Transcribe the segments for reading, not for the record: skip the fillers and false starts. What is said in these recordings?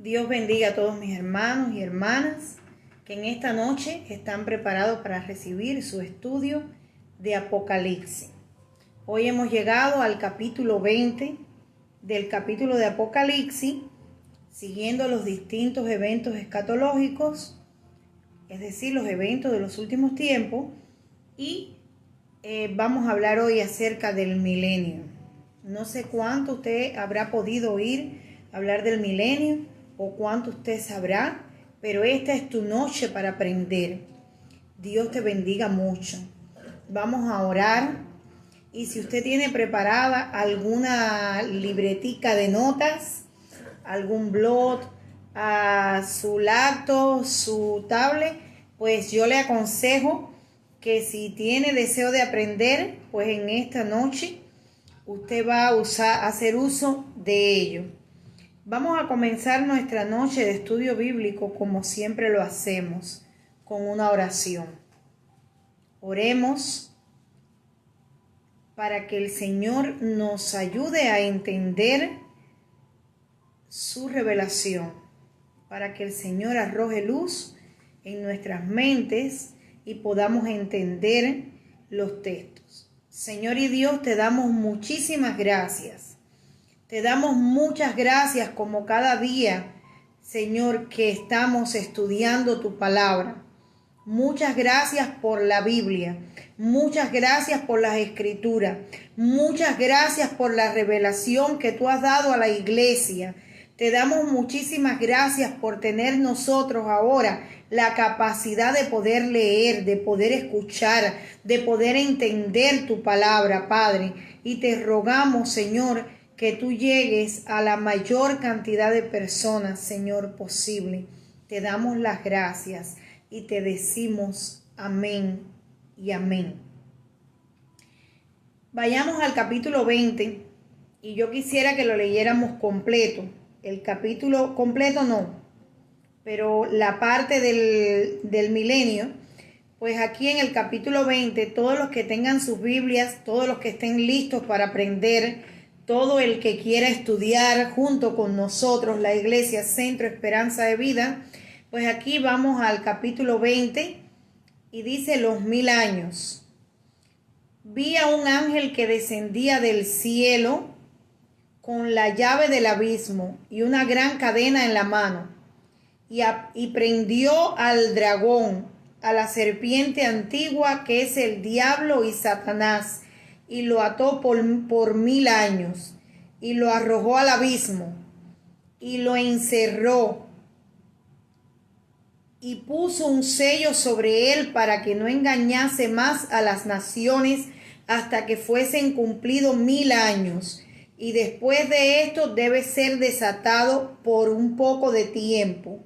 Dios bendiga a todos mis hermanos y hermanas que en esta noche están preparados para recibir su estudio de Apocalipsis. Hoy hemos llegado al capítulo 20 del capítulo de Apocalipsis, siguiendo los distintos eventos escatológicos, es decir, los eventos de los últimos tiempos, y vamos a hablar hoy acerca del milenio. No sé cuánto usted habrá podido oír hablar del milenio o cuánto usted sabrá, pero esta es tu noche para aprender. Dios te bendiga mucho. Vamos a orar, y si usted tiene preparada alguna libretica de notas, algún blog, su laptop, su tablet, pues yo le aconsejo que si tiene deseo de aprender, pues en esta noche usted va a hacer uso de ello. Vamos a comenzar nuestra noche de estudio bíblico como siempre lo hacemos, con una oración. Oremos para que el Señor nos ayude a entender su revelación, para que el Señor arroje luz en nuestras mentes y podamos entender los textos. Señor y Dios, te damos muchísimas gracias. Te damos muchas gracias como cada día, Señor, que estamos estudiando tu palabra. Muchas gracias por la Biblia. Muchas gracias por las Escrituras. Muchas gracias por la revelación que tú has dado a la iglesia. Te damos muchísimas gracias por tener nosotros ahora la capacidad de poder leer, de poder escuchar, de poder entender tu palabra, Padre. Y te rogamos, Señor, que tú llegues a la mayor cantidad de personas, Señor, posible. Te damos las gracias y te decimos amén y amén. Vayamos al capítulo 20 y yo quisiera que lo leyéramos completo. El capítulo completo no, pero la parte del milenio, pues aquí en el capítulo 20, todos los que tengan sus Biblias, todos los que estén listos para aprender, todo el que quiera estudiar junto con nosotros, la Iglesia Centro Esperanza de Vida, pues aquí vamos al capítulo 20 y dice los 1000 años. Vi a un ángel que descendía del cielo con la llave del abismo y una gran cadena en la mano, y prendió al dragón, a la serpiente antigua que es el diablo y Satanás, y lo ató por 1000 años, y lo arrojó al abismo, y lo encerró, y puso un sello sobre él para que no engañase más a las naciones hasta que fuesen cumplidos 1000 años. Y después de esto debe ser desatado por un poco de tiempo.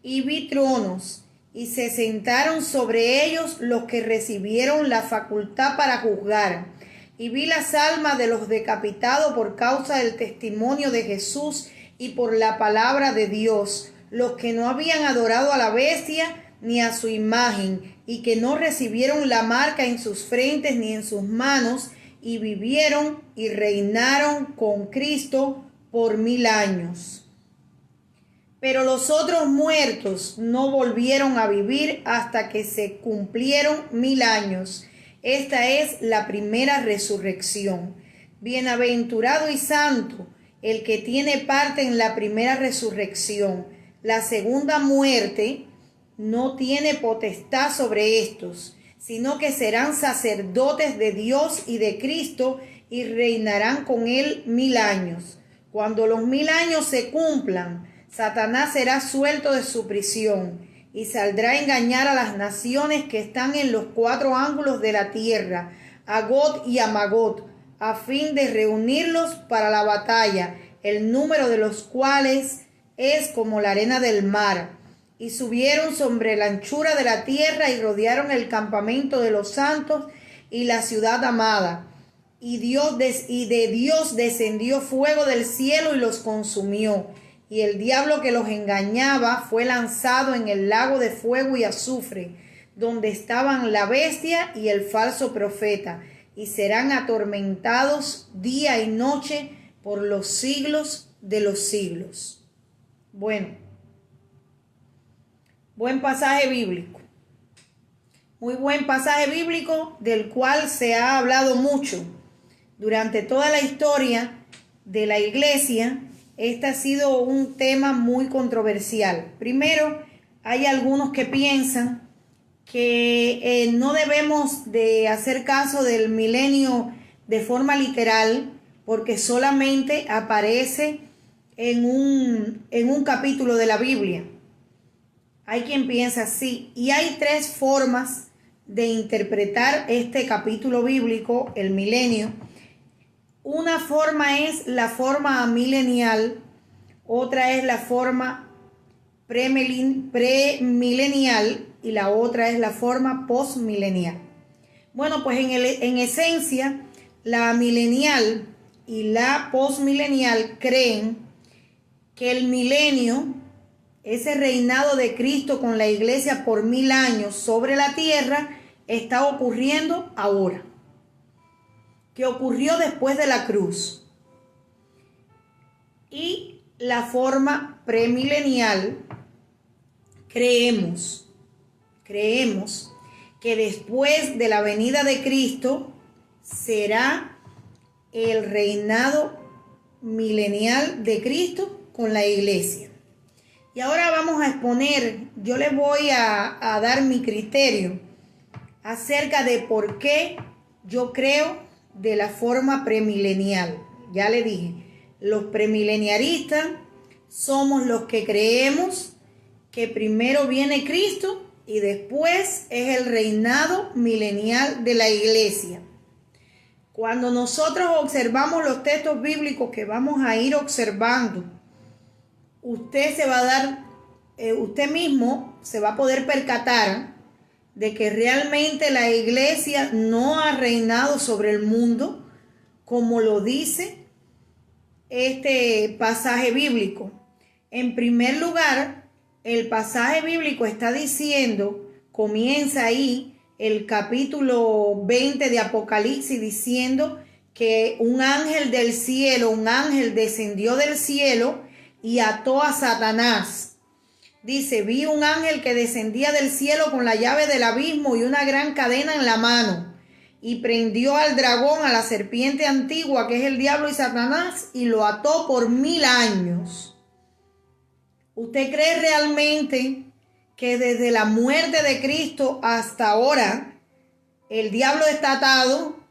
Y vi tronos, y se sentaron sobre ellos los que recibieron la facultad para juzgar. Y vi las almas de los decapitados por causa del testimonio de Jesús y por la palabra de Dios, los que no habían adorado a la bestia ni a su imagen, y que no recibieron la marca en sus frentes ni en sus manos, y vivieron y reinaron con Cristo por 1000 años. Pero los otros muertos no volvieron a vivir hasta que se cumplieron 1000 años. Esta es la primera resurrección. Bienaventurado y santo el que tiene parte en la primera resurrección. La segunda muerte no tiene potestad sobre estos, sino que serán sacerdotes de Dios y de Cristo y reinarán con él 1000 años. Cuando los 1000 años se cumplan, Satanás será suelto de su prisión y saldrá a engañar a las naciones que están en los 4 ángulos de la tierra, a Gog y a Magog, a fin de reunirlos para la batalla, el número de los cuales es como la arena del mar. Y subieron sobre la anchura de la tierra y rodearon el campamento de los santos y la ciudad amada. Y de Dios descendió fuego del cielo y los consumió. Y el diablo que los engañaba fue lanzado en el lago de fuego y azufre, donde estaban la bestia y el falso profeta, y serán atormentados día y noche por los siglos de los siglos. Bueno, buen pasaje bíblico. Muy buen pasaje bíblico del cual se ha hablado mucho durante toda la historia de la iglesia. Este ha sido un tema muy controversial. Primero, hay algunos que piensan que no debemos de hacer caso del milenio de forma literal porque solamente aparece en un capítulo de la Biblia. Hay quien piensa así, y hay tres formas de interpretar este capítulo bíblico, el milenio. Una forma es la forma amilenial, otra es la forma premilenial y la otra es la forma postmilenial. Bueno, pues en esencia, la milenial y la postmilenial creen que el milenio, ese reinado de Cristo con la iglesia por 1000 años sobre la tierra, está ocurriendo ahora, que ocurrió después de la cruz. Y la forma premilenial, creemos que después de la venida de Cristo será el reinado milenial de Cristo con la iglesia. Y ahora vamos a exponer, yo les voy a dar mi criterio acerca de por qué yo creo de la forma premilenial. Ya le dije, los premileniaristas somos los que creemos que primero viene Cristo y después es el reinado milenial de la iglesia. Cuando nosotros observamos los textos bíblicos que vamos a ir observando, usted se va a dar, usted mismo se va a poder percatar de que realmente la iglesia no ha reinado sobre el mundo como lo dice este pasaje bíblico. En primer lugar, el pasaje bíblico está diciendo, comienza ahí el capítulo 20 de Apocalipsis diciendo que un ángel del cielo, un ángel descendió del cielo y ató a Satanás. Dice, vi un ángel que descendía del cielo con la llave del abismo y una gran cadena en la mano, y prendió al dragón, a la serpiente antigua, que es el diablo y Satanás, y lo ató por 1000 años. ¿Usted cree realmente que desde la muerte de Cristo hasta ahora el diablo está atado?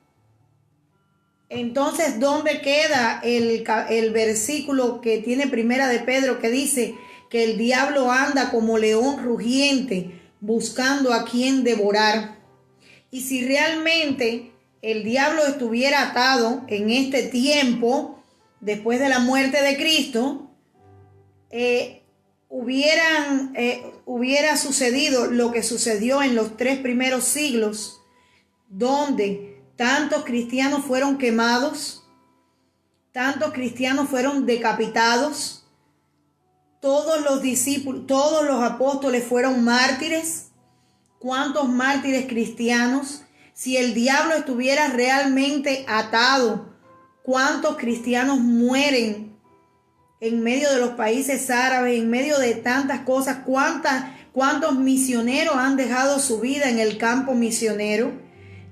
Entonces, ¿dónde queda el versículo que tiene Primera de Pedro que dice que el diablo anda como león rugiente buscando a quien devorar? Y si realmente el diablo estuviera atado en este tiempo, después de la muerte de Cristo, hubiera sucedido lo que sucedió en los 3 primeros siglos, donde tantos cristianos fueron quemados, tantos cristianos fueron decapitados, todos los discípulos, todos los apóstoles fueron mártires. ¿Cuántos mártires cristianos? Si el diablo estuviera realmente atado, ¿cuántos cristianos mueren en medio de los países árabes, en medio de tantas cosas? ¿Cuántos misioneros han dejado su vida en el campo misionero?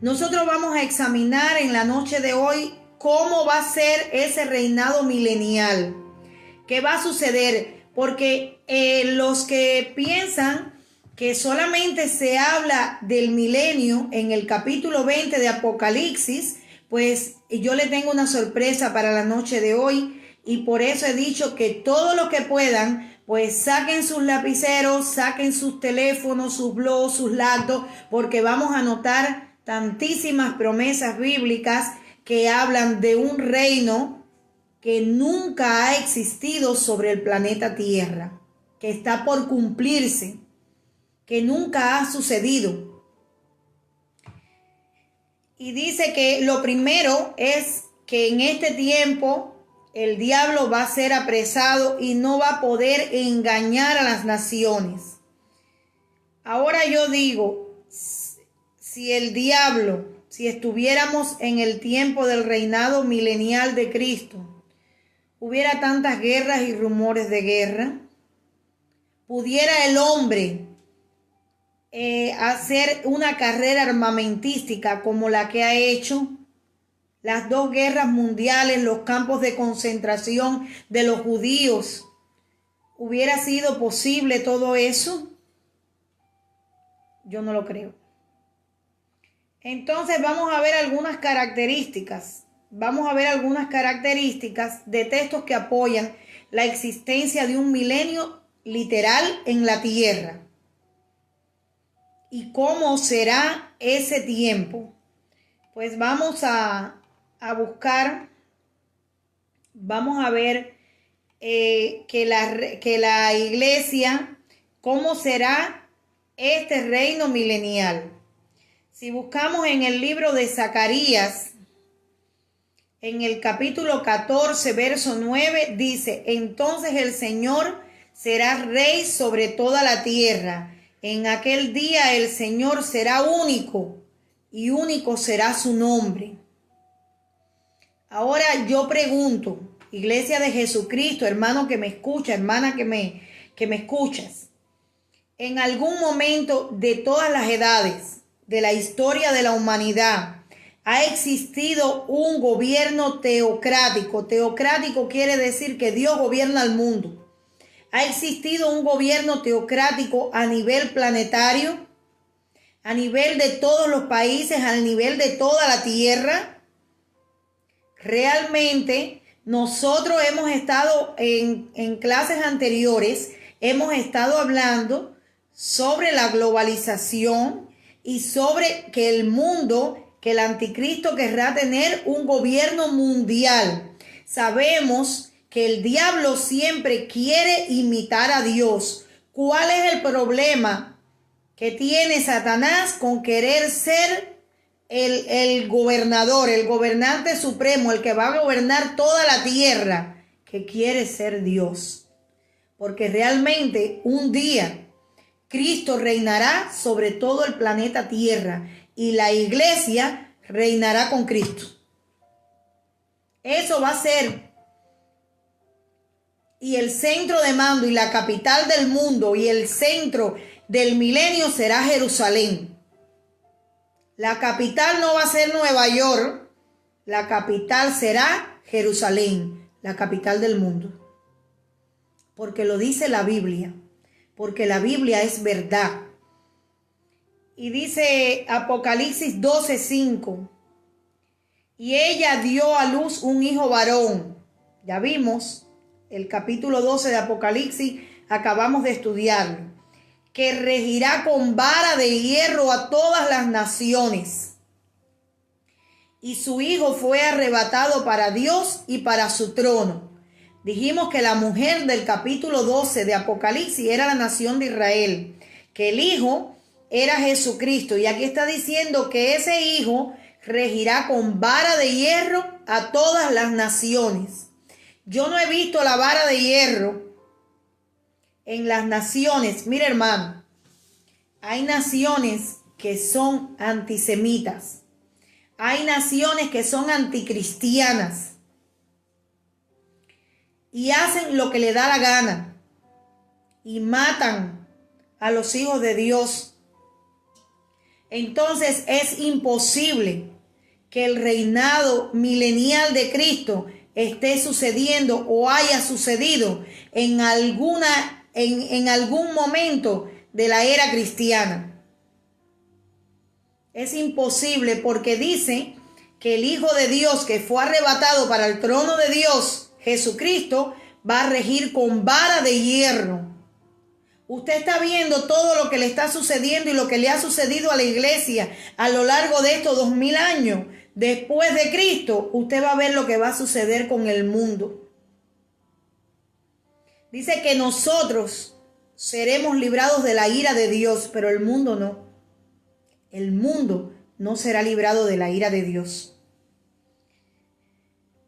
Nosotros vamos a examinar en la noche de hoy cómo va a ser ese reinado milenial. ¿Qué va a suceder? Porque los que piensan que solamente se habla del milenio en el capítulo 20 de Apocalipsis, pues yo le tengo una sorpresa para la noche de hoy, y por eso he dicho que todos los que puedan, pues saquen sus lapiceros, saquen sus teléfonos, sus blogs, sus laptops, porque vamos a anotar tantísimas promesas bíblicas que hablan de un reino que nunca ha existido sobre el planeta Tierra, que está por cumplirse, que nunca ha sucedido. Y dice que lo primero es que en este tiempo el diablo va a ser apresado y no va a poder engañar a las naciones. Ahora yo digo, si el diablo, si estuviéramos en el tiempo del reinado milenial de Cristo, hubiera tantas guerras y rumores de guerra. pudiera el hombre hacer una carrera armamentística como la que ha hecho, las 2 guerras mundiales, los campos de concentración de los judíos, ¿hubiera sido posible todo eso? Yo no lo creo. Entonces vamos a ver algunas características. Vamos a ver algunas características de textos que apoyan la existencia de un milenio literal en la tierra. ¿Y cómo será ese tiempo? Pues vamos a buscar, vamos a ver que la iglesia, cómo será este reino milenial. Si buscamos en el libro de Zacarías, en el capítulo 14, verso 9, dice: entonces el Señor será rey sobre toda la tierra. En aquel día el Señor será único, y único será su nombre. Ahora yo pregunto, Iglesia de Jesucristo, hermano que me escucha, hermana que me escuchas, en algún momento de todas las edades de la historia de la humanidad, ha existido un gobierno teocrático. Teocrático quiere decir que Dios gobierna el mundo. ¿Ha existido un gobierno teocrático a nivel planetario? ¿A nivel de todos los países? ¿A nivel de toda la tierra? Realmente nosotros hemos estado en clases anteriores, hemos estado hablando sobre la globalización y sobre que el mundo, que el anticristo querrá tener un gobierno mundial. Sabemos que el diablo siempre quiere imitar a Dios. ¿Cuál es el problema que tiene Satanás con querer ser el gobernador, el gobernante supremo, el que va a gobernar toda la tierra? Que quiere ser Dios. Porque realmente un día Cristo reinará sobre todo el planeta Tierra y la iglesia reinará con Cristo. Eso va a ser. Y el centro de mando y la capital del mundo y el centro del milenio será Jerusalén. La capital no va a ser Nueva York, la capital será Jerusalén, la capital del mundo. Porque lo dice la Biblia, porque la Biblia es verdad. Y dice Apocalipsis 12:5, y ella dio a luz un hijo varón. Ya vimos el capítulo 12 de Apocalipsis, acabamos de estudiarlo, que regirá con vara de hierro a todas las naciones. Y su hijo fue arrebatado para Dios y para su trono. Dijimos que la mujer del capítulo 12 de Apocalipsis era la nación de Israel, que el hijo era Jesucristo. Y aquí está diciendo que ese hijo regirá con vara de hierro a todas las naciones. Yo no he visto la vara de hierro en las naciones. Mira, hermano, hay naciones que son antisemitas. Hay naciones que son anticristianas. Y hacen lo que le da la gana. Y matan a los hijos de Dios. Entonces es imposible que el reinado milenial de Cristo esté sucediendo o haya sucedido en algún momento de la era cristiana. Es imposible porque dice que el Hijo de Dios que fue arrebatado para el trono de Dios, Jesucristo, va a regir con vara de hierro. Usted está viendo todo lo que le está sucediendo y lo que le ha sucedido a la iglesia a lo largo de estos 2000 años. Después de Cristo, usted va a ver lo que va a suceder con el mundo. Dice que nosotros seremos librados de la ira de Dios, pero el mundo no. El mundo no será librado de la ira de Dios.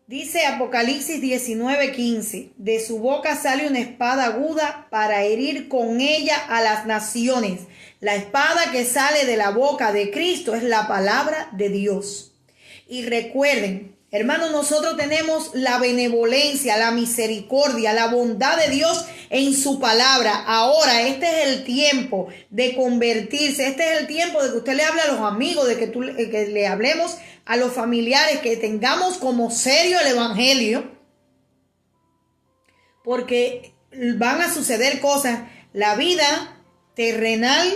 Dice Apocalipsis 19:15, de su boca sale una espada aguda para herir con ella a las naciones. La espada que sale de la boca de Cristo es la palabra de Dios. Y recuerden, Hermanos, nosotros tenemos la benevolencia, la misericordia, la bondad de Dios en su palabra. Ahora, este es el tiempo de convertirse. Este es el tiempo de que usted le hable a los amigos, de que le hablemos a los familiares, que tengamos como serio el evangelio. Porque van a suceder cosas. La vida terrenal,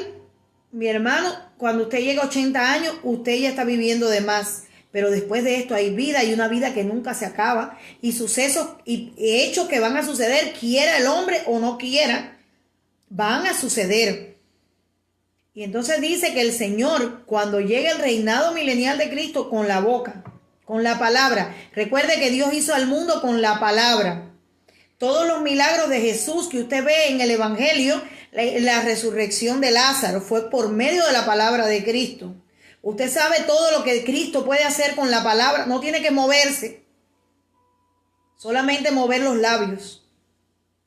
mi hermano, cuando usted llega a 80 años, usted ya está viviendo de más. Pero después de esto hay vida, y una vida que nunca se acaba. Y sucesos y hechos que van a suceder, quiera el hombre o no quiera, van a suceder. Y entonces dice que el Señor, cuando llegue el reinado milenial de Cristo, con la boca, con la palabra. Recuerde que Dios hizo al mundo con la palabra. Todos los milagros de Jesús que usted ve en el Evangelio, la resurrección de Lázaro, fue por medio de la palabra de Cristo. Usted sabe todo lo que Cristo puede hacer con la palabra. No tiene que moverse, solamente mover los labios.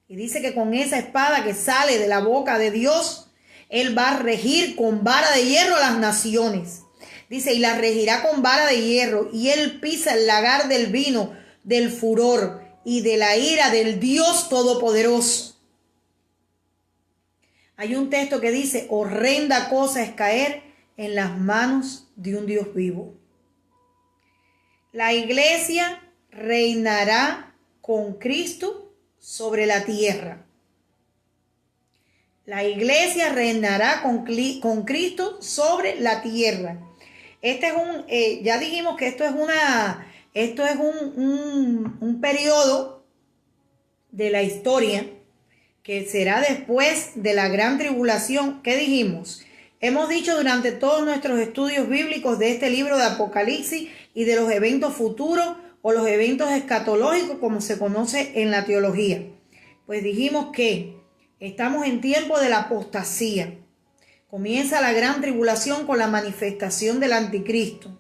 Y dice que con esa espada que sale de la boca de Dios, Él va a regir con vara de hierro a las naciones. Dice, y las regirá con vara de hierro, y Él pisa el lagar del vino, del furor y de la ira del Dios Todopoderoso. Hay un texto que dice, horrenda cosa es caer en las manos de un Dios vivo. La iglesia reinará con Cristo sobre la tierra. La iglesia reinará con Cristo sobre la tierra. Ya dijimos que esto es un periodo de la historia que será después de la gran tribulación. ¿Qué dijimos? Hemos dicho durante todos nuestros estudios bíblicos de este libro de Apocalipsis y de los eventos futuros o los eventos escatológicos, como se conoce en la teología. Pues dijimos que estamos en tiempo de la apostasía. Comienza la gran tribulación con la manifestación del anticristo.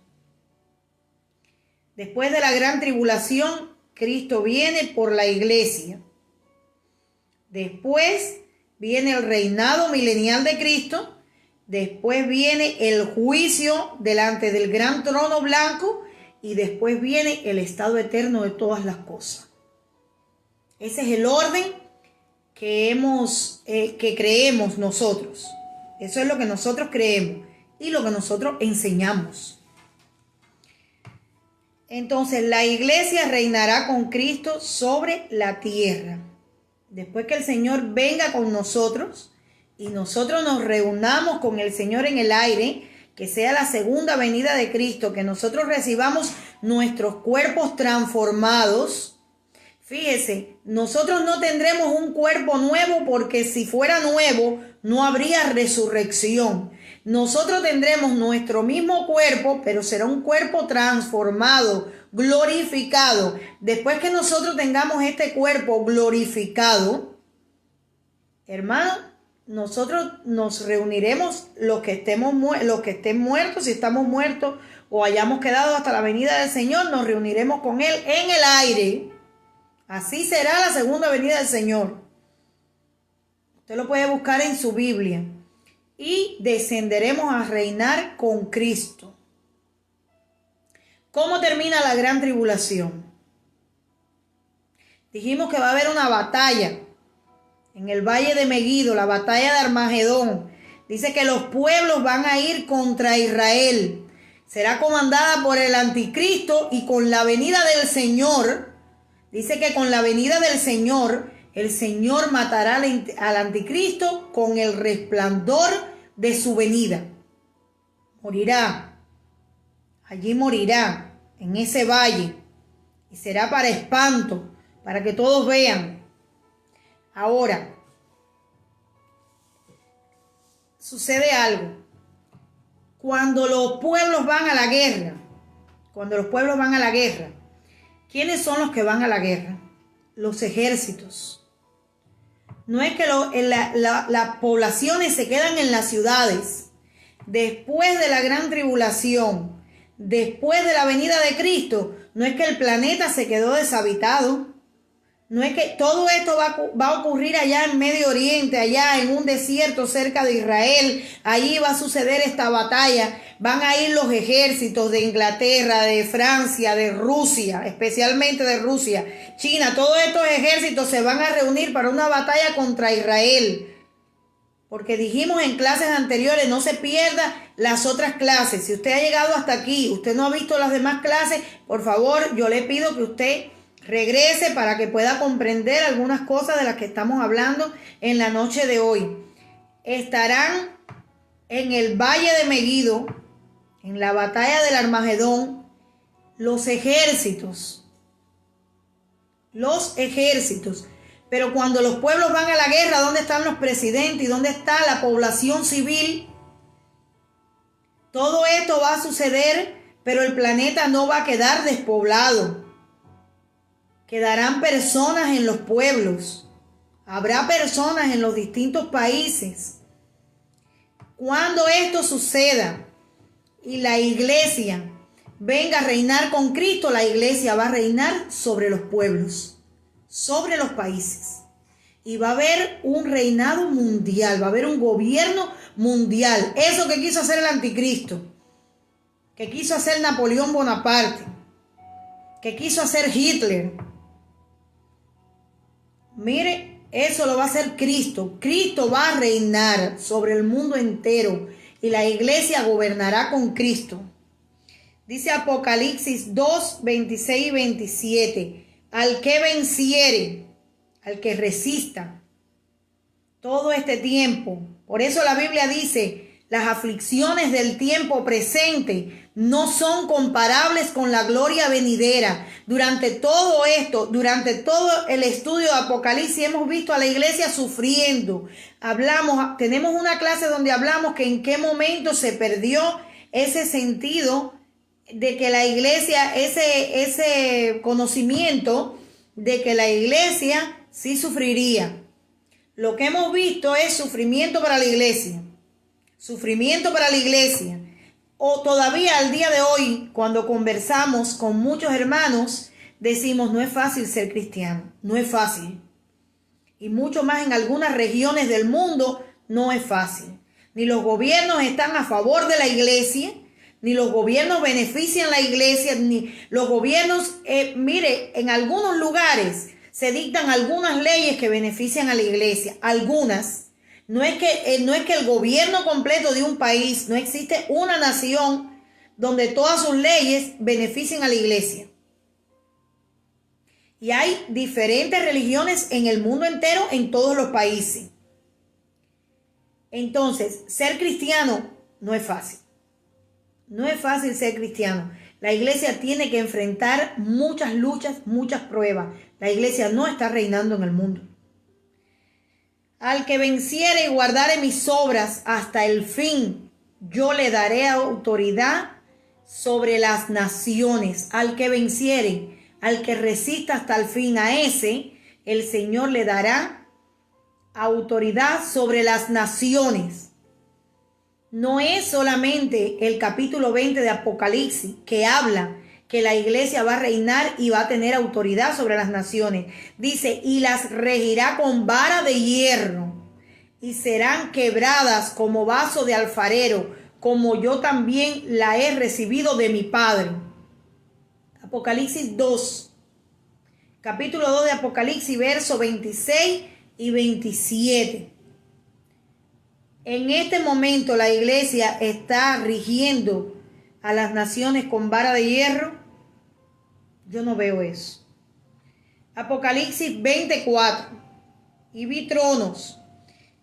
Después de la gran tribulación, Cristo viene por la iglesia. Después viene el reinado milenial de Cristo. Después viene el juicio delante del gran trono blanco. Y después viene el estado eterno de todas las cosas. Ese es el orden que creemos nosotros. Eso es lo que nosotros creemos y lo que nosotros enseñamos. Entonces, la iglesia reinará con Cristo sobre la tierra. Después que el Señor venga con nosotros y nosotros nos reunamos con el Señor en el aire, que sea la segunda venida de Cristo, que nosotros recibamos nuestros cuerpos transformados. Fíjese, nosotros no tendremos un cuerpo nuevo, porque si fuera nuevo no habría resurrección. Nosotros tendremos nuestro mismo cuerpo, pero será un cuerpo transformado, glorificado. Después que nosotros tengamos este cuerpo glorificado, hermano, nosotros nos reuniremos los que estén muertos, si estamos muertos o hayamos quedado hasta la venida del Señor, nos reuniremos con Él en el aire. Así será la segunda venida del Señor. Usted lo puede buscar en su Biblia. Y descenderemos a reinar con Cristo. ¿Cómo termina la gran tribulación? Dijimos que va a haber una batalla en el valle de Megido, la batalla de Armagedón. Dice que los pueblos van a ir contra Israel. Será comandada por el anticristo, y con la venida del Señor, dice que con la venida del Señor, el Señor matará al anticristo con el resplandor de su venida. Morirá. Allí morirá, en ese valle. Y será para espanto, para que todos vean. Ahora, sucede algo. Cuando los pueblos van a la guerra, ¿quiénes son los que van a la guerra? Los ejércitos. No es que las poblaciones se quedan en las ciudades. Después de la gran tribulación, después de la venida de Cristo, no es que el planeta se quedó deshabitado. No es que todo esto va a ocurrir allá en Medio Oriente, allá en un desierto cerca de Israel. Allí va a suceder esta batalla. Van a ir los ejércitos de Inglaterra, de Francia, de Rusia, especialmente de Rusia, China. Todos estos ejércitos se van a reunir para una batalla contra Israel. Porque dijimos en clases anteriores, no se pierda las otras clases. Si usted ha llegado hasta aquí, usted no ha visto las demás clases, por favor, yo le pido que usted regrese para que pueda comprender algunas cosas de las que estamos hablando en la noche de hoy. Estarán en el valle de Megido, en la batalla del Armagedón, los ejércitos. Pero cuando los pueblos van a la guerra, ¿dónde están los presidentes y dónde está la población civil? Todo esto va a suceder, pero el planeta no va a quedar despoblado. Quedarán personas en los pueblos. Habrá personas en los distintos países. Cuando esto suceda y la iglesia venga a reinar con Cristo, la iglesia va a reinar sobre los pueblos, sobre los países. Y va a haber un reinado mundial, va a haber un gobierno mundial. Eso que quiso hacer el anticristo, que quiso hacer Napoleón Bonaparte, que quiso hacer Hitler. Mire, eso lo va a hacer Cristo. Cristo va a reinar sobre el mundo entero y la iglesia gobernará con Cristo. Dice Apocalipsis 2, 26 y 27. Al que venciere, al que resista todo este tiempo. Por eso la Biblia dice, las aflicciones del tiempo presente no son comparables con la gloria venidera. Durante todo esto, durante todo el estudio de Apocalipsis, hemos visto a la iglesia sufriendo. Tenemos una clase donde hablamos que en qué momento se perdió ese sentido de que la iglesia, ese conocimiento de que la iglesia sí sufriría. Lo que hemos visto es sufrimiento para la iglesia. Sufrimiento para la iglesia. O todavía al día de hoy, cuando conversamos con muchos hermanos, decimos, no es fácil ser cristiano, no es fácil. Y mucho más en algunas regiones del mundo, no es fácil. Ni los gobiernos están a favor de la iglesia, ni los gobiernos benefician a la iglesia, ni los gobiernos, mire, en algunos lugares se dictan algunas leyes que benefician a la iglesia, algunas. No es que el gobierno completo de un país, no existe una nación donde todas sus leyes beneficien a la iglesia. Y hay diferentes religiones en el mundo entero, en todos los países. Entonces, ser cristiano no es fácil. No es fácil ser cristiano. La iglesia tiene que enfrentar muchas luchas, muchas pruebas. La iglesia no está reinando en el mundo. Al que venciere y guardare mis obras hasta el fin, yo le daré autoridad sobre las naciones. Al que venciere, al que resista hasta el fin, a ese, el Señor le dará autoridad sobre las naciones. No es solamente el capítulo 20 de Apocalipsis que habla que la iglesia va a reinar y va a tener autoridad sobre las naciones. Dice, y las regirá con vara de hierro y serán quebradas como vaso de alfarero, como yo también la he recibido de mi Padre. Apocalipsis 2, capítulo 2 de Apocalipsis, versos 26 y 27. En este momento la iglesia está rigiendo a las naciones con vara de hierro. Yo no veo eso. Apocalipsis 24. Y vi tronos,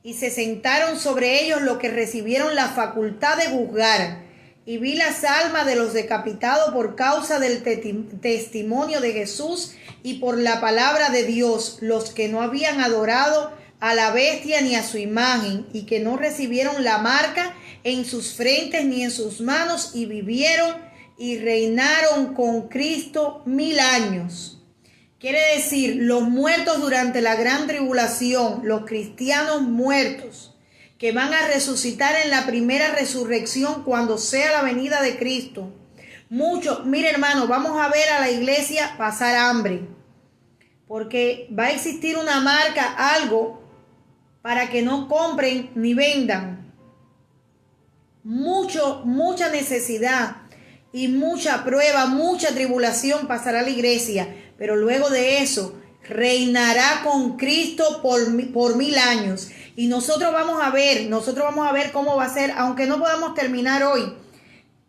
y se sentaron sobre ellos los que recibieron la facultad de juzgar. Y vi las almas de los decapitados por causa del testimonio de Jesús y por la palabra de Dios, los que no habían adorado a la bestia ni a su imagen, y que no recibieron la marca en sus frentes ni en sus manos, y vivieron y reinaron con Cristo 1000 años. Quiere decir, los muertos durante la gran tribulación, los cristianos muertos, que van a resucitar en la primera resurrección cuando sea la venida de Cristo. Muchos, mire hermano, vamos a ver a la iglesia pasar hambre. porque va a existir una marca, algo, para que no compren ni vendan. Mucha necesidad y mucha prueba, mucha tribulación pasará la iglesia, pero luego de eso reinará con Cristo por 1000 años. Y nosotros vamos a ver cómo va a ser, aunque no podamos terminar hoy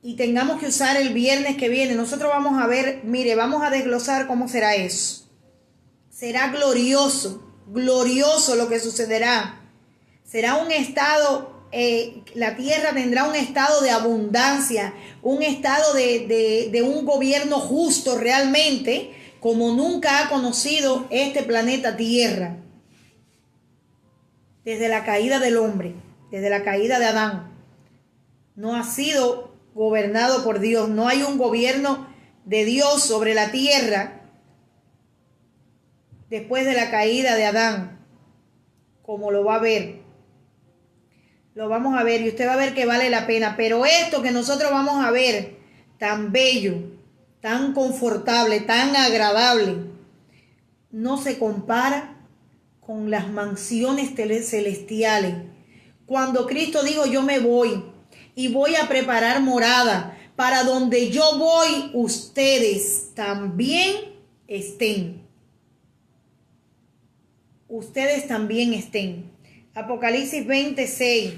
y tengamos que usar el viernes que viene, nosotros vamos a ver, mire, vamos a desglosar cómo será eso. Será glorioso lo que sucederá. Será un estado, la tierra tendrá un estado de abundancia, un estado de un gobierno justo realmente, como nunca ha conocido este planeta Tierra. Desde la caída del hombre, desde la caída de Adán, no ha sido gobernado por Dios. No hay un gobierno de Dios sobre la tierra después de la caída de Adán, como lo va a ver. Lo vamos a ver y usted va a ver que vale la pena. Pero esto que nosotros vamos a ver, tan bello, tan confortable, tan agradable, no se compara con las mansiones celestiales. Cuando Cristo dijo, yo me voy y voy a preparar morada, para donde yo voy, ustedes también estén. Ustedes también estén. Apocalipsis 26.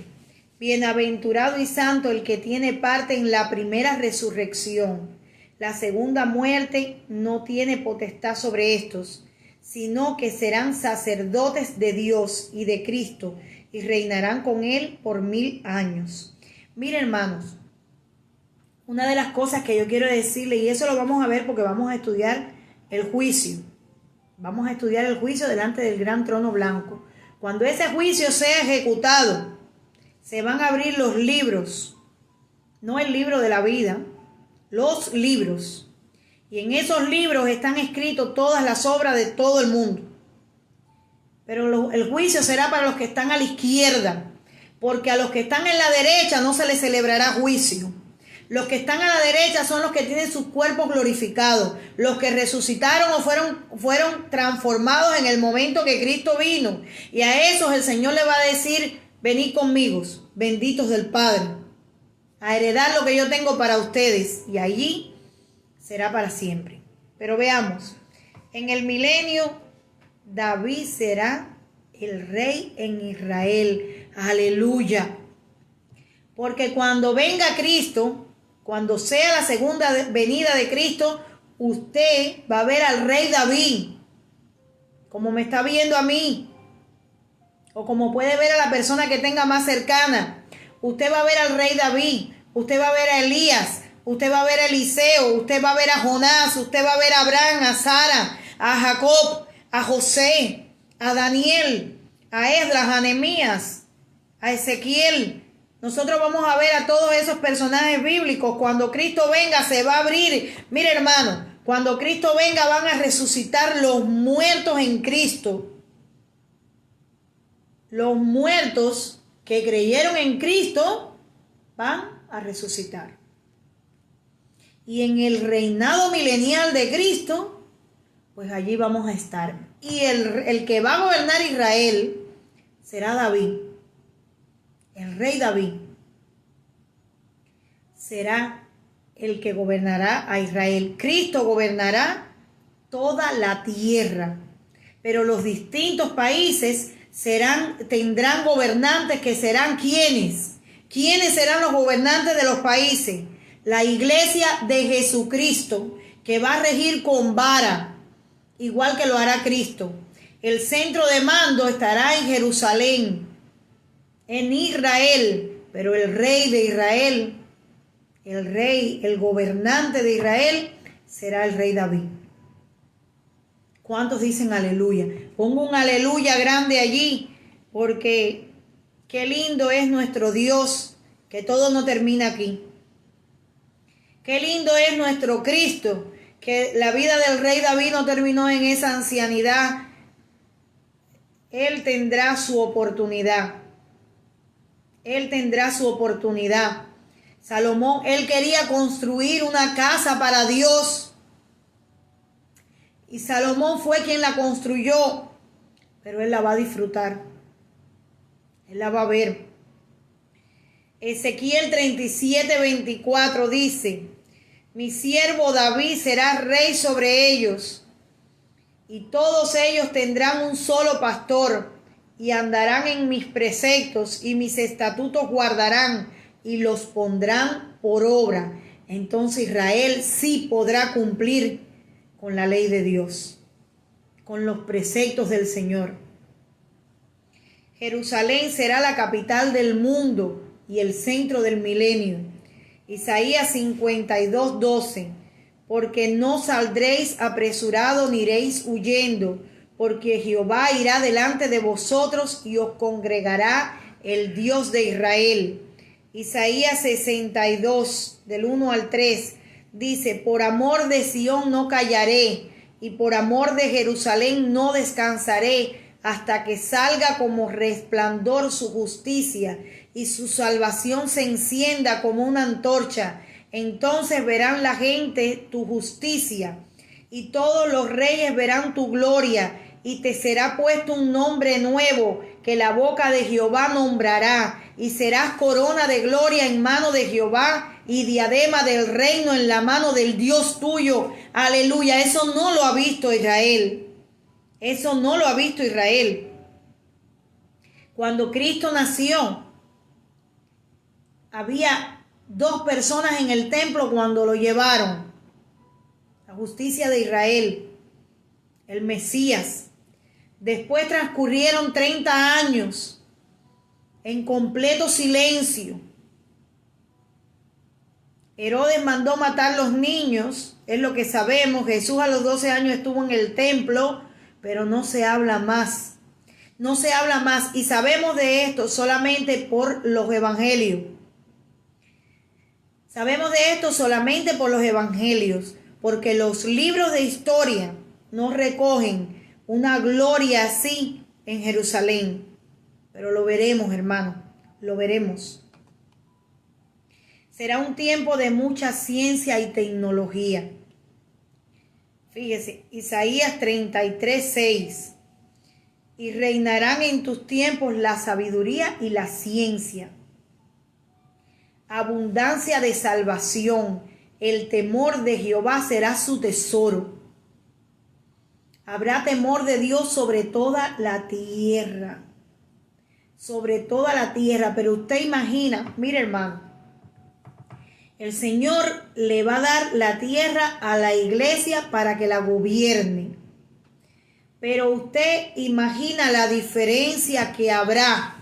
Bienaventurado y santo el que tiene parte en la primera resurrección. La segunda muerte no tiene potestad sobre estos, sino que serán sacerdotes de Dios y de Cristo y reinarán con él por 1000 años. Miren, hermanos, una de las cosas que yo quiero decirle, y eso lo vamos a ver porque vamos a estudiar el juicio. Vamos a estudiar el juicio delante del gran trono blanco. Cuando ese juicio sea ejecutado, se van a abrir los libros, no el libro de la vida, los libros. Y en esos libros están escritos todas las obras de todo el mundo. Pero el juicio será para los que están a la izquierda, porque a los que están en la derecha no se les celebrará juicio. Los que están a la derecha son los que tienen sus cuerpos glorificados, los que resucitaron o fueron transformados en el momento que Cristo vino. Y a esos el Señor le va a decir, venid conmigo, benditos del Padre, a heredar lo que yo tengo para ustedes. Y allí será para siempre. Pero veamos, en el milenio David será el rey en Israel. Aleluya. Porque cuando venga Cristo, cuando sea la segunda venida de Cristo, usted va a ver al rey David, como me está viendo a mí, o como puede ver a la persona que tenga más cercana. Usted va a ver al rey David, usted va a ver a Elías, usted va a ver a Eliseo, usted va a ver a Jonás, usted va a ver a Abraham, a Sara, a Jacob, a José, a Daniel, a Esdras, a Nehemías, a Ezequiel. Nosotros vamos a ver a todos esos personajes bíblicos. Cuando Cristo venga se va a abrir. Mire, hermano, cuando Cristo venga van a resucitar los muertos en Cristo. Los muertos que creyeron en Cristo van a resucitar. Y en el reinado milenial de Cristo, pues allí vamos a estar. Y el que va a gobernar Israel será David. El rey David será el que gobernará a Israel. Cristo gobernará toda la tierra, pero los distintos países tendrán gobernantes que serán ¿quiénes? ¿Quiénes serán los gobernantes de los países? La iglesia de Jesucristo, que va a regir con vara, igual que lo hará Cristo. El centro de mando estará en Jerusalén, en Israel, pero el rey de Israel, el gobernante de Israel, será el rey David. ¿Cuántos dicen aleluya? Pongo un aleluya grande allí, porque qué lindo es nuestro Dios, que todo no termina aquí. Qué lindo es nuestro Cristo, que la vida del rey David no terminó en esa ancianidad. Él tendrá su oportunidad. Él tendrá su oportunidad. Salomón, él quería construir una casa para Dios. Y Salomón fue quien la construyó, pero él la va a disfrutar. Él la va a ver. Ezequiel 37:24 dice: mi siervo David será rey sobre ellos, y todos ellos tendrán un solo pastor, y andarán en mis preceptos, y mis estatutos guardarán, y los pondrán por obra. Entonces Israel sí podrá cumplir con la ley de Dios, con los preceptos del Señor. Jerusalén será la capital del mundo y el centro del milenio. Isaías 52:12. Porque no saldréis apresurados ni iréis huyendo, porque Jehová irá delante de vosotros y os congregará el Dios de Israel. Isaías 62, del 1 al 3, dice: por amor de Sión no callaré, y por amor de Jerusalén no descansaré, hasta que salga como resplandor su justicia, y su salvación se encienda como una antorcha. Entonces verán la gente tu justicia, y todos los reyes verán tu gloria, y te será puesto un nombre nuevo que la boca de Jehová nombrará, y serás corona de gloria en mano de Jehová, y diadema del reino en la mano del Dios tuyo. Aleluya. Eso no lo ha visto Israel. Eso no lo ha visto Israel. Cuando Cristo nació, había 2 personas en el templo cuando lo llevaron. La justicia de Israel, el Mesías. Después transcurrieron 30 años en completo silencio. Herodes mandó matar los niños, es lo que sabemos. Jesús a los 12 años estuvo en el templo, pero no se habla más. No se habla más, y sabemos de esto solamente por los evangelios. Sabemos de esto solamente por los evangelios, porque los libros de historia no recogen una gloria así en Jerusalén. Pero lo veremos, hermano, lo veremos. Será un tiempo de mucha ciencia y tecnología. Fíjese, Isaías 33:6. Y reinarán en tus tiempos la sabiduría y la ciencia. Abundancia de salvación. El temor de Jehová será su tesoro. Habrá temor de Dios sobre toda la tierra. Sobre toda la tierra. Pero usted imagina, mire hermano, el Señor le va a dar la tierra a la iglesia para que la gobierne. Pero usted imagina la diferencia que habrá.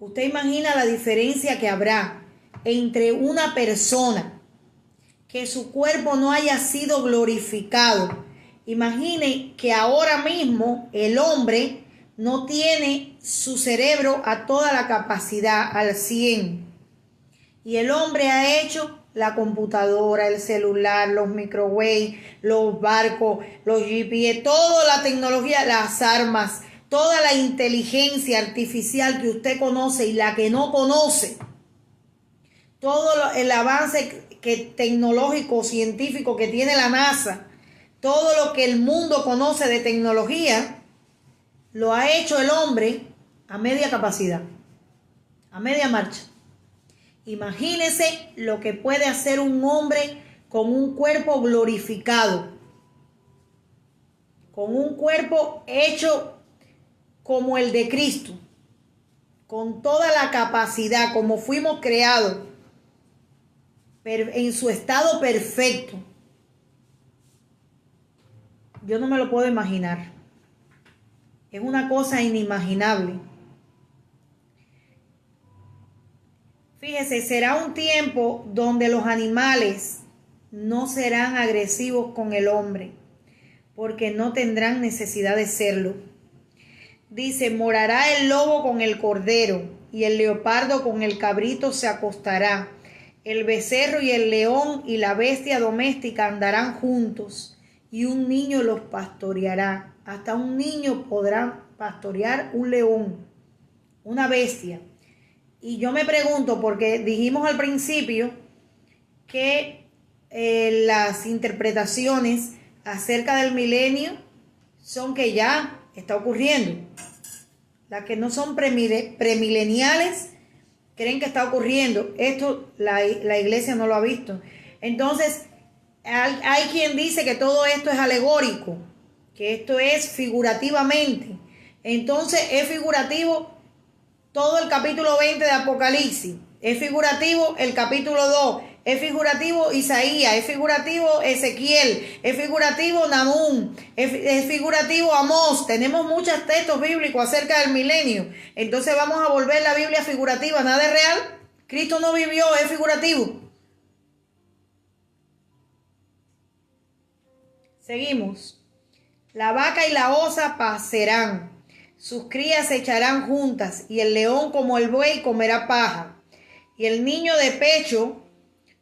Usted imagina la diferencia que habrá entre una persona que su cuerpo no haya sido glorificado. Imagine que ahora mismo el hombre no tiene su cerebro a toda la capacidad, al 100. Y el hombre ha hecho la computadora, el celular, los microwaves, los barcos, los GPS, toda la tecnología, las armas, toda la inteligencia artificial que usted conoce y la que no conoce, todo el avance tecnológico, científico que tiene la NASA, todo lo que el mundo conoce de tecnología, lo ha hecho el hombre a media capacidad, a media marcha. Imagínese lo que puede hacer un hombre con un cuerpo glorificado, con un cuerpo hecho como el de Cristo, con toda la capacidad, como fuimos creados, en su estado perfecto. Yo no me lo puedo imaginar. Es una cosa inimaginable. Fíjese, será un tiempo donde los animales no serán agresivos con el hombre, porque no tendrán necesidad de serlo. Dice: morará el lobo con el cordero, y el leopardo con el cabrito se acostará. El becerro y el león y la bestia doméstica andarán juntos, y un niño los pastoreará. Hasta un niño podrá pastorear un león, una bestia. Y yo me pregunto, porque dijimos al principio que las interpretaciones acerca del milenio son que ya está ocurriendo. Las que no son premileniales creen que está ocurriendo. Esto la iglesia no lo ha visto. Entonces, hay quien dice que todo esto es alegórico, que esto es figurativamente. Entonces, es figurativo todo el capítulo 20 de Apocalipsis. Es figurativo el capítulo 2. Es figurativo Isaías, es figurativo Ezequiel, es figurativo Nahum, es figurativo Amós. Tenemos muchos textos bíblicos acerca del milenio. Entonces vamos a volver la Biblia figurativa, nada es real. Cristo no vivió, es figurativo. Seguimos. La vaca y la osa pacerán, sus crías se echarán juntas, y el león como el buey comerá paja, y el niño de pecho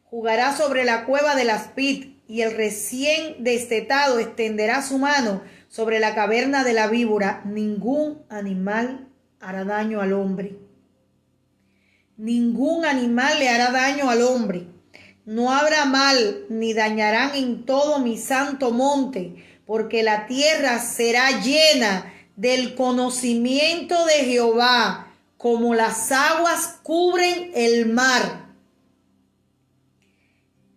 jugará sobre la cueva del aspid, y el recién destetado extenderá su mano sobre la caverna de la víbora. Ningún animal hará daño al hombre. Ningún animal le hará daño al hombre. No habrá mal, ni dañarán en todo mi santo monte, porque la tierra será llena del conocimiento de Jehová, como las aguas cubren el mar.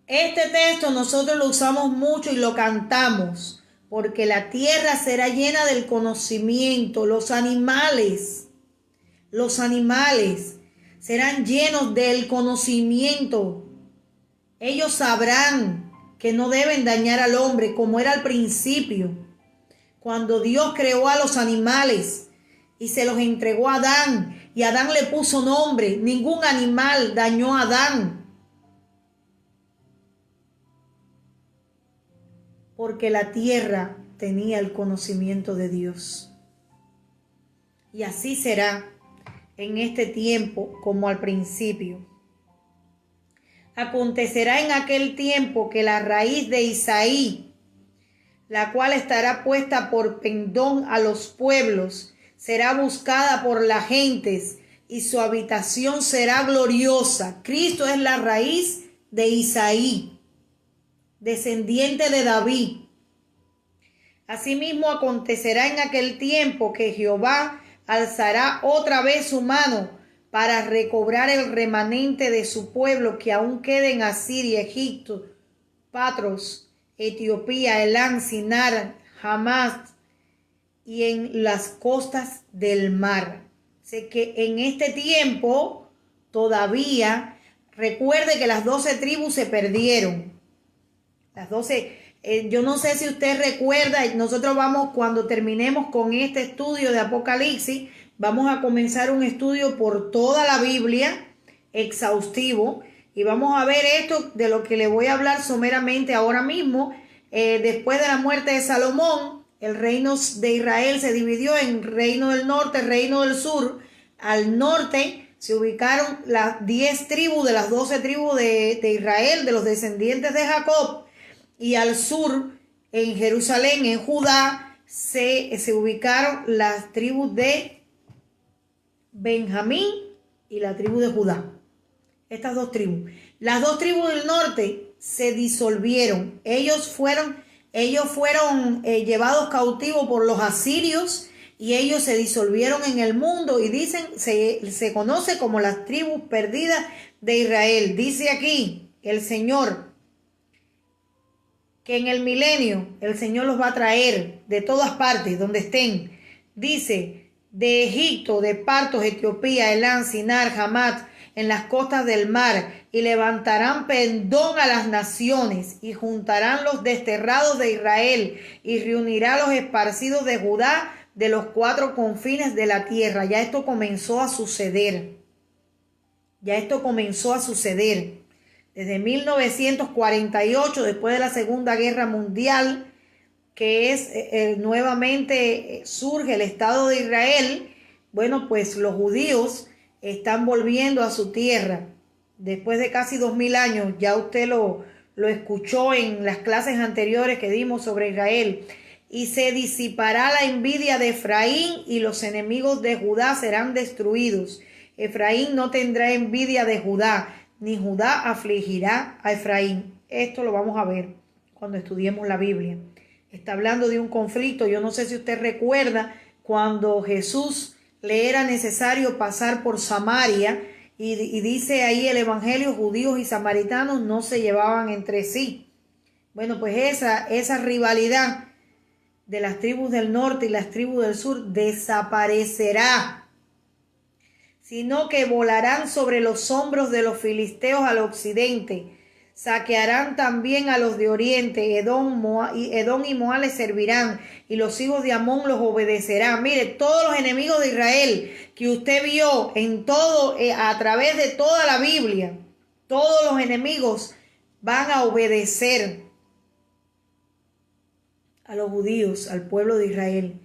Este texto nosotros lo usamos mucho y lo cantamos, porque la tierra será llena del conocimiento. Los animales serán llenos del conocimiento. Ellos sabrán que no deben dañar al hombre, como era al principio, cuando Dios creó a los animales y se los entregó a Adán, y Adán le puso nombre. Ningún animal dañó a Adán, porque la tierra tenía el conocimiento de Dios. Y así será en este tiempo como al principio. Acontecerá en aquel tiempo que la raíz de Isaí, la cual estará puesta por pendón a los pueblos, será buscada por las gentes, y su habitación será gloriosa. Cristo es la raíz de Isaí, descendiente de David. Asimismo acontecerá en aquel tiempo que Jehová alzará otra vez su mano para recobrar el remanente de su pueblo que aún queda en Asiria, Egipto, Patros, Etiopía, Elán, Sinar, Hamat y en las costas del mar. Sé que en este tiempo todavía, recuerde que las 12 tribus se perdieron. Las 12, yo no sé si usted recuerda, nosotros vamos, cuando terminemos con este estudio de Apocalipsis, vamos a comenzar un estudio por toda la Biblia, exhaustivo, y vamos a ver esto de lo que le voy a hablar someramente ahora mismo. Después de la muerte de Salomón, el reino de Israel se dividió en reino del norte, reino del sur. Al norte se ubicaron las 10 tribus de las 12 tribus de Israel, de los descendientes de Jacob. Y al sur, en Jerusalén, en Judá, se ubicaron las tribus de Benjamín y la tribu de Judá. Estas dos tribus. Las dos tribus del norte se disolvieron. Ellos fueron llevados cautivos por los asirios, y ellos se disolvieron en el mundo, y dicen, se conoce como las tribus perdidas de Israel. Dice aquí el Señor que en el milenio el Señor los va a traer de todas partes, donde estén. Dice, de Egipto, de Partos, Etiopía, Elán, Sinar, Hamat, en las costas del mar, y levantarán pendón a las naciones, y juntarán los desterrados de Israel, y reunirá los esparcidos de Judá de los 4 confines de la tierra. Ya esto comenzó a suceder. Desde 1948, después de la Segunda Guerra Mundial, que es nuevamente surge el Estado de Israel. Bueno, pues los judíos están volviendo a su tierra después de casi 2000 años. Ya usted lo escuchó en las clases anteriores que dimos sobre Israel. Y se disipará la envidia de Efraín, y los enemigos de Judá serán destruidos. Efraín no tendrá envidia de Judá, ni Judá afligirá a Efraín. esto lo vamos a ver cuando estudiemos la Biblia. Está hablando de un conflicto. Yo no sé si usted recuerda cuando Jesús le era necesario pasar por Samaria y dice ahí el evangelio, judíos y samaritanos no se llevaban entre sí. Bueno, pues esa rivalidad de las tribus del norte y las tribus del sur desaparecerá, sino que volarán sobre los hombros de los filisteos al occidente. Saquearán también a los de oriente. Edom y Moab les servirán, y los hijos de Amón los obedecerán. Mire, todos los enemigos de Israel que usted vio en todo, a través de toda la Biblia, todos los enemigos van a obedecer a los judíos, al pueblo de Israel.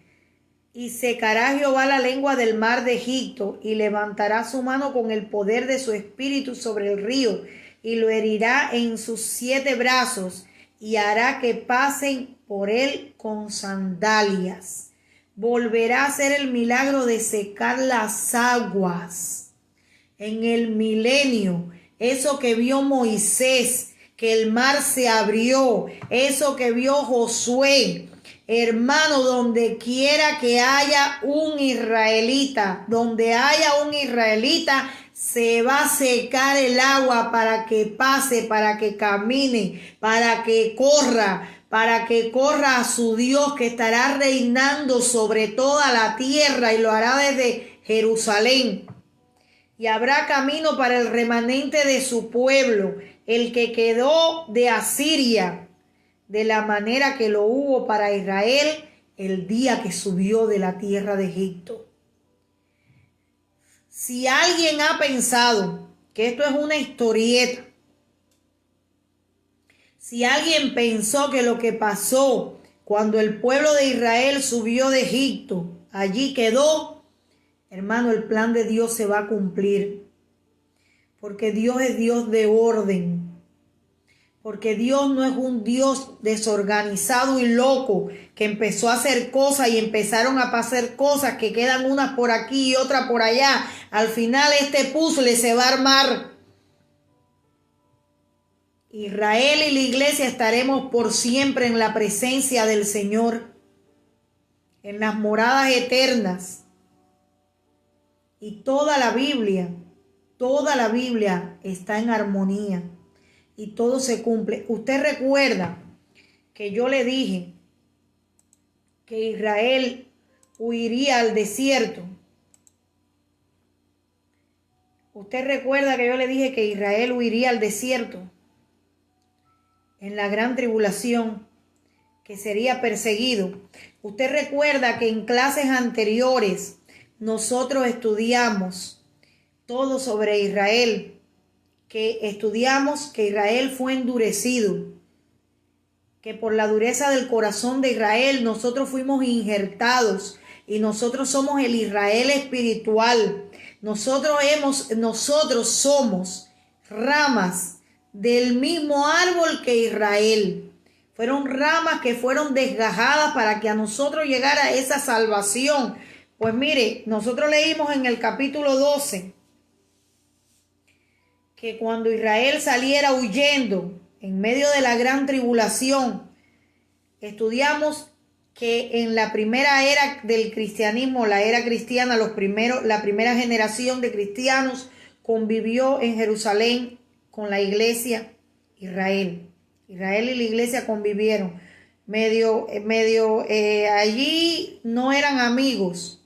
Y secará Jehová la lengua del mar de Egipto, y levantará su mano con el poder de su espíritu sobre el río, y lo herirá en sus 7 brazos, y hará que pasen por él con sandalias. Volverá a hacer el milagro de secar las aguas. En el milenio, eso que vio Moisés, que el mar se abrió, eso que vio Josué. Hermano, donde quiera que haya un israelita, donde haya un israelita, se va a secar el agua para que pase, para que camine, para que corra a su Dios, que estará reinando sobre toda la tierra, y lo hará desde Jerusalén. Y habrá camino para el remanente de su pueblo, el que quedó de Asiria, de la manera que lo hubo para Israel el día que subió de la tierra de Egipto. Si alguien ha pensado que esto es una historieta, si alguien pensó que lo que pasó cuando el pueblo de Israel subió de Egipto, allí quedó, hermano, el plan de Dios se va a cumplir. Porque Dios es Dios de orden. Porque Dios no es un Dios desorganizado y loco que empezó a hacer cosas y empezaron a pasar cosas que quedan unas por aquí y otras por allá. Al final este puzzle se va a armar. Israel y la iglesia estaremos por siempre en la presencia del Señor, en las moradas eternas. Y toda la Biblia está en armonía. Y todo se cumple. Usted recuerda que yo le dije que Israel huiría al desierto. Usted recuerda que yo le dije que Israel huiría al desierto en la gran tribulación, que sería perseguido. Usted recuerda que en clases anteriores nosotros estudiamos todo sobre Israel, que estudiamos que Israel fue endurecido, que por la dureza del corazón de Israel nosotros fuimos injertados y nosotros somos el Israel espiritual. Nosotros somos ramas del mismo árbol que Israel. Fueron ramas que fueron desgajadas para que a nosotros llegara esa salvación. Pues mire, nosotros leímos en el capítulo 12 que cuando Israel saliera huyendo en medio de la gran tribulación, estudiamos que en la primera era del cristianismo, la era cristiana, la primera generación de cristianos convivió en Jerusalén con la iglesia Israel. Israel y la iglesia convivieron. Allí no eran amigos.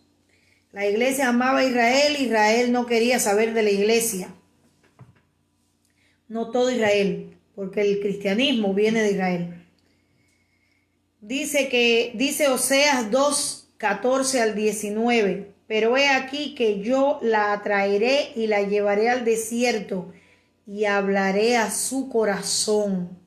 La iglesia amaba a Israel, Israel no quería saber de la iglesia. No todo Israel, porque el cristianismo viene de Israel. Dice Oseas 2, 14 al 19, pero he aquí que yo la atraeré y la llevaré al desierto y hablaré a su corazón.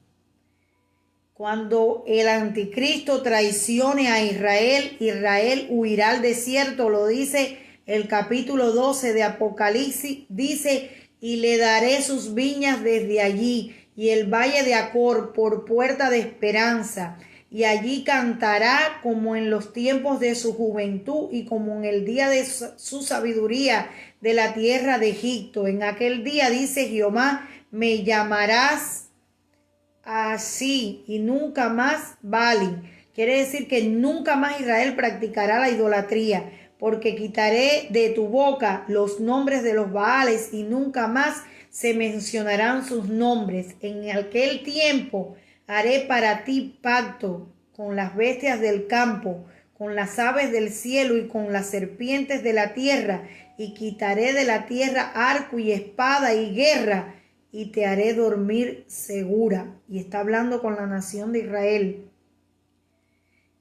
Cuando el anticristo traicione a Israel, Israel huirá al desierto, lo dice el capítulo 12 de Apocalipsis, dice: y le daré sus viñas desde allí, y el valle de Acor por puerta de esperanza. Y allí cantará como en los tiempos de su juventud y como en el día de su sabiduría de la tierra de Egipto. En aquel día, dice Jehová, me llamarás así y nunca más Baali. Quiere decir que nunca más Israel practicará la idolatría, porque quitaré de tu boca los nombres de los Baales y nunca más se mencionarán sus nombres. En aquel tiempo haré para ti pacto con las bestias del campo, con las aves del cielo y con las serpientes de la tierra, y quitaré de la tierra arco y espada y guerra, y te haré dormir segura. Y está hablando con la nación de Israel.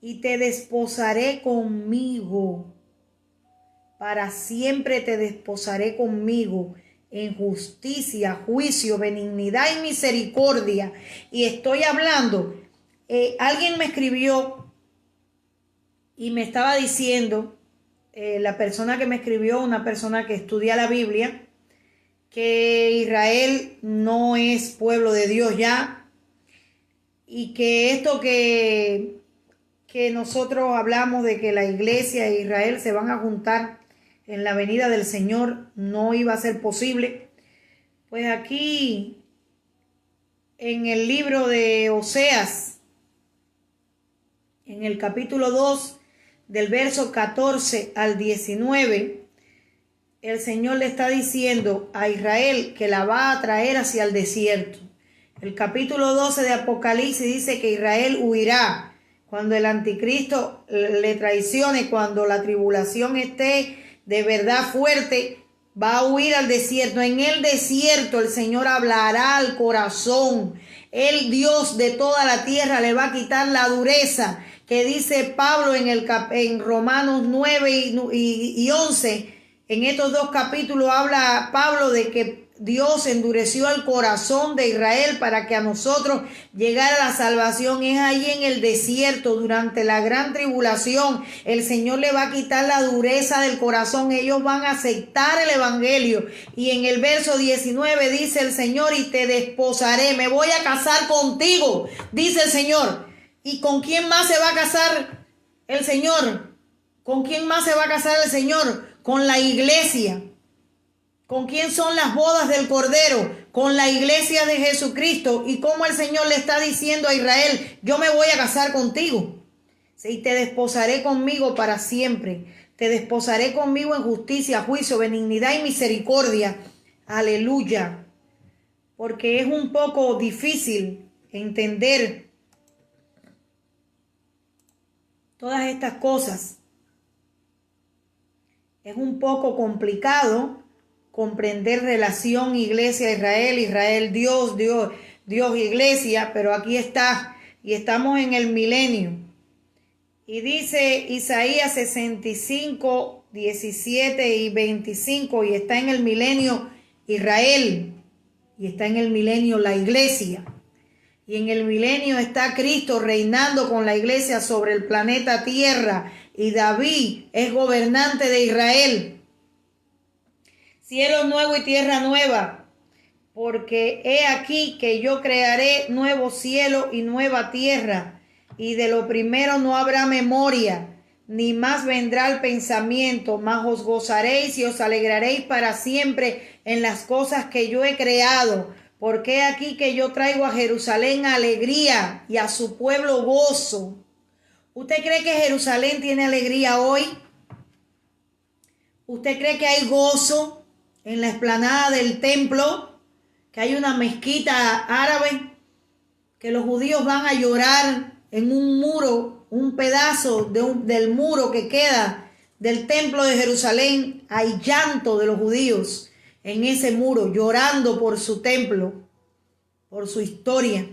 Y te desposaré conmigo, para siempre te desposaré conmigo, en justicia, juicio, benignidad y misericordia. Y estoy hablando, alguien me escribió y me estaba diciendo, la persona que me escribió, una persona que estudia la Biblia, que Israel no es pueblo de Dios ya, y que esto que nosotros hablamos de que la iglesia e Israel se van a juntar en la venida del Señor no iba a ser posible. Pues aquí en el libro de Oseas, en el capítulo 2, del verso 14 al 19, el Señor le está diciendo a Israel que la va a traer hacia el desierto. El capítulo 12 de Apocalipsis dice que Israel huirá cuando el anticristo le traicione, cuando la tribulación esté de verdad fuerte, va a huir al desierto. En el desierto el Señor hablará al corazón. El Dios de toda la tierra le va a quitar la dureza que dice Pablo en Romanos 9 y 11. En estos dos capítulos habla Pablo de que Dios endureció el corazón de Israel para que a nosotros llegara la salvación. Es ahí en el desierto, durante la gran tribulación. El Señor le va a quitar la dureza del corazón. Ellos van a aceptar el evangelio. Y en el verso 19 dice el Señor: y te desposaré, me voy a casar contigo, dice el Señor. ¿Y con quién más se va a casar el Señor? ¿Con quién más se va a casar el Señor? Con la iglesia. ¿Con quién son las bodas del Cordero? Con la iglesia de Jesucristo. Y como el Señor le está diciendo a Israel: yo me voy a casar contigo. Y te desposaré conmigo para siempre. Te desposaré conmigo en justicia, juicio, benignidad y misericordia. Aleluya. Porque es un poco difícil entender todas estas cosas. Es un poco complicado comprender relación iglesia-Israel, Israel-Dios, Dios-iglesia, pero aquí está, y estamos en el milenio. Y dice Isaías 65, 17 y 25, y está en el milenio Israel, y está en el milenio la iglesia. Y en el milenio está Cristo reinando con la iglesia sobre el planeta Tierra, y David es gobernante de Israel. Cielo nuevo y tierra nueva, porque he aquí que yo crearé nuevo cielo y nueva tierra, y de lo primero no habrá memoria, ni más vendrá el pensamiento, mas os gozaréis y os alegraréis para siempre en las cosas que yo he creado, porque he aquí que yo traigo a Jerusalén alegría y a su pueblo gozo. ¿Usted cree que Jerusalén tiene alegría hoy? ¿Usted cree que hay gozo en la explanada del templo? Que hay una mezquita árabe, que los judíos van a llorar en un muro, un pedazo del muro que queda del templo de Jerusalén. Hay llanto de los judíos en ese muro, llorando por su templo, por su historia,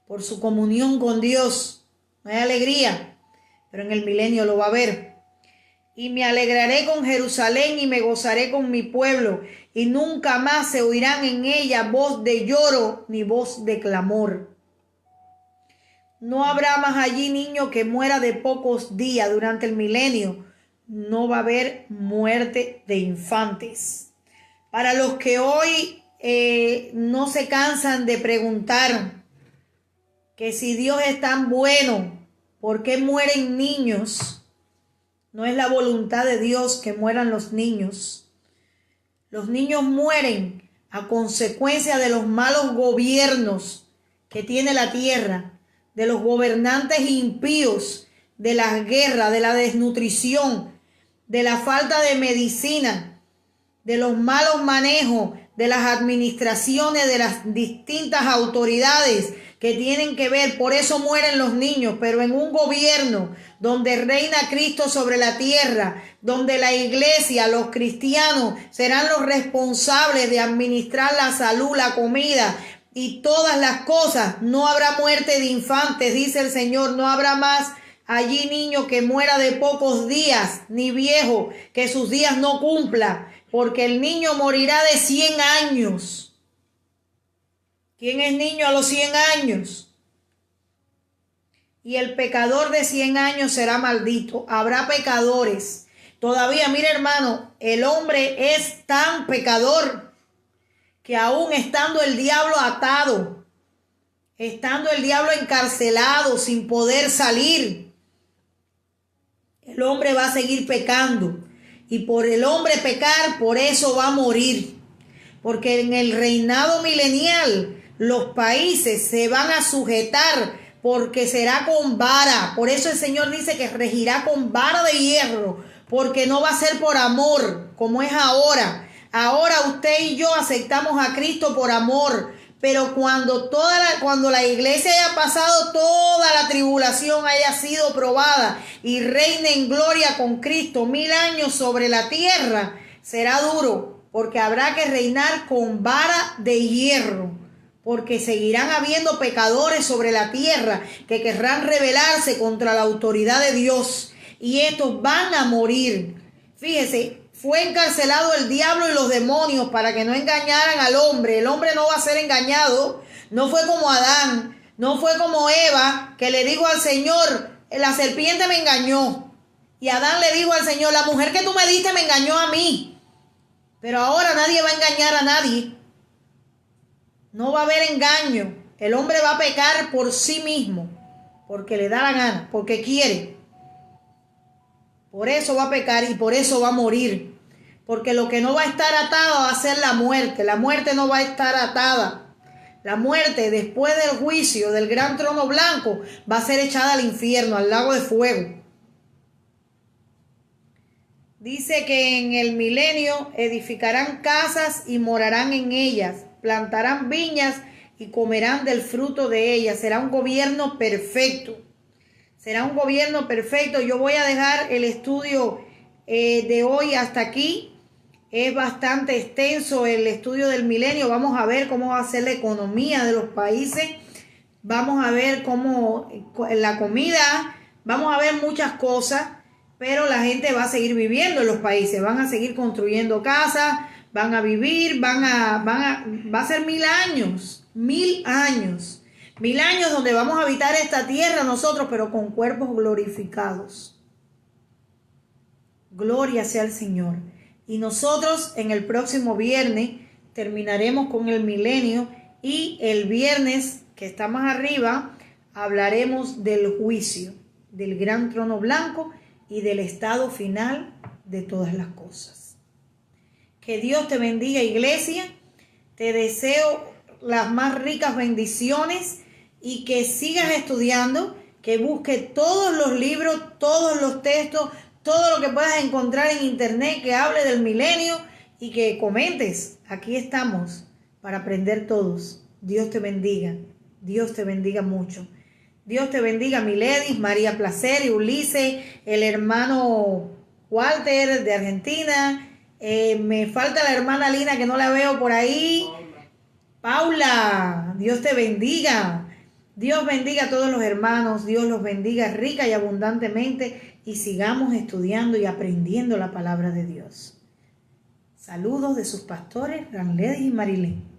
por su comunión con Dios. No hay alegría, pero en el milenio lo va a haber. Y me alegraré con Jerusalén y me gozaré con mi pueblo, y nunca más se oirán en ella voz de lloro ni voz de clamor. No habrá más allí niño que muera de pocos días. Durante el milenio no va a haber muerte de infantes. Para los que hoy no se cansan de preguntar que si Dios es tan bueno, ¿por qué mueren niños? No es la voluntad de Dios que mueran los niños. Los niños mueren a consecuencia de los malos gobiernos que tiene la tierra, de los gobernantes impíos, de las guerras, de la desnutrición, de la falta de medicina, de los malos manejos, de las administraciones, de las distintas autoridades que tienen que ver. Por eso mueren los niños, pero en un gobierno donde reina Cristo sobre la tierra, donde la iglesia, los cristianos serán los responsables de administrar la salud, la comida y todas las cosas, no habrá muerte de infantes, dice el Señor, no habrá más allí niño que muera de pocos días, ni viejo que sus días no cumpla, porque el niño morirá de 100 años. ¿Quién es niño a los 100 años? Y el pecador de 100 años será maldito. Habrá pecadores. Todavía, mire hermano, el hombre es tan pecador que aún estando el diablo atado, estando el diablo encarcelado sin poder salir, el hombre va a seguir pecando. Y por el hombre pecar, por eso va a morir. Porque en el reinado milenial los países se van a sujetar, porque será con vara. Por eso el Señor dice que regirá con vara de hierro, porque no va a ser por amor como es ahora. Ahora usted y yo aceptamos a Cristo por amor, pero cuando la iglesia haya pasado toda la tribulación, haya sido probada y reine en gloria con Cristo 1000 años sobre la tierra, será duro, porque habrá que reinar con vara de hierro, porque seguirán habiendo pecadores sobre la tierra que querrán rebelarse contra la autoridad de Dios, y estos van a morir. Fíjese, fue encarcelado el diablo y los demonios para que no engañaran al hombre. El hombre no va a ser engañado. No fue como Adán, no fue como Eva, que le dijo al Señor, la serpiente me engañó. Y Adán le dijo al Señor, la mujer que tú me diste me engañó a mí. Pero ahora nadie va a engañar a nadie. No va a haber engaño. El hombre va a pecar por sí mismo, porque le da la gana, porque quiere. Por eso va a pecar y por eso va a morir. Porque lo que no va a estar atado va a ser la muerte. La muerte no va a estar atada. La muerte, después del juicio del gran trono blanco, va a ser echada al infierno, al lago de fuego. Dice que en el milenio edificarán casas y morarán en ellas. Plantarán viñas y comerán del fruto de ellas. Será un gobierno perfecto. Será un gobierno perfecto. Yo voy a dejar el estudio de hoy hasta aquí. Es bastante extenso el estudio del milenio. Vamos a ver cómo va a ser la economía de los países. Vamos a ver cómo la comida. Vamos a ver muchas cosas. Pero la gente va a seguir viviendo en los países. Van a seguir construyendo casas. Van a vivir. Va a ser 1000 años. 1000 años. 1000 años donde vamos a habitar esta tierra nosotros, pero con cuerpos glorificados. Gloria sea al Señor. Y nosotros en el próximo viernes terminaremos con el milenio, y el viernes que está más arriba hablaremos del juicio, del gran trono blanco y del estado final de todas las cosas. Que Dios te bendiga, iglesia. Te deseo las más ricas bendiciones y que sigas estudiando, que busques todos los libros, todos los textos, todo lo que puedas encontrar en internet que hable del milenio, y que comentes. Aquí estamos para aprender todos. Dios te bendiga. Dios te bendiga mucho. Dios te bendiga, Miledis, María Placer y Ulises, el hermano Walter de Argentina. Me falta la hermana Lina, que no la veo por ahí. Paula, Dios te bendiga. Dios bendiga a todos los hermanos. Dios los bendiga rica y abundantemente, y sigamos estudiando y aprendiendo la palabra de Dios. Saludos de sus pastores, Ranledis y Marilén.